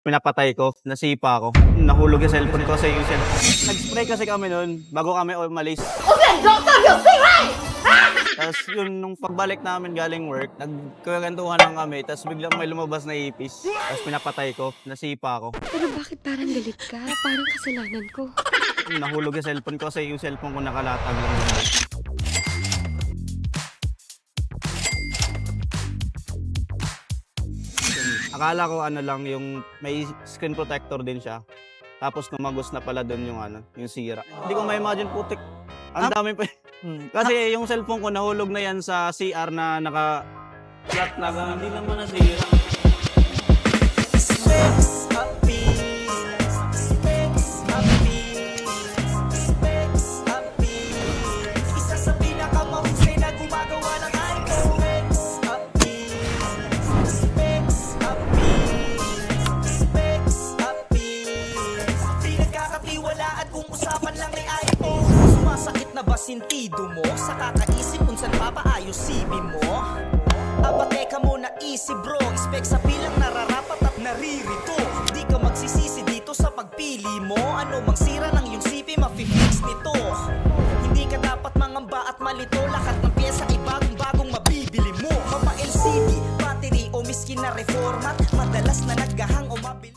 Pinapatay ko, nasipa ako. Nahulog yung cellphone ko sa yung cellphone. Nag-spray kasi kami nun bago kami umalis. Tapos yun, nung pagbalik namin galing work, nagkakantuhan lang kami, tapos biglang may lumabas na ipis. Tapos pinapatay ko, nasipa ako. Pero bakit parang galit ka? Parang kasalanan ko. Nahulog yung cellphone ko kasi yung cellphone ko nakalatag lang doon. Akala ko ano lang, yung may screen protector din siya. Tapos lumagos na pala doon yung ano, yung sira. Hindi ko ma-imagine, putik. Ang dami pa. Kasi yung cellphone ko nahulog na yan sa CR na flat na hindi naman nasira. Isa sa pinakamahusay na gumagawa ng iPhone. Pinagkakatiwalaan kung usapan lang ni iPhone. Sumasakit na ba sintido mo? Sa kakaisip kung saan papaayos CV mo? Aba teka muna, easy bro. Spec sa pilang nararapat at naririto. Di ka magsisisi dito sa pagpili mo. Ano mang sira ng iyong CV, mafi-fix nito. Hindi ka dapat mangamba at malito. Lahat ng pyesa ay bagong-bagong mabibili mo. Mapa LCD, battery o miskin na reformat. Madalas na naghahang o mabili.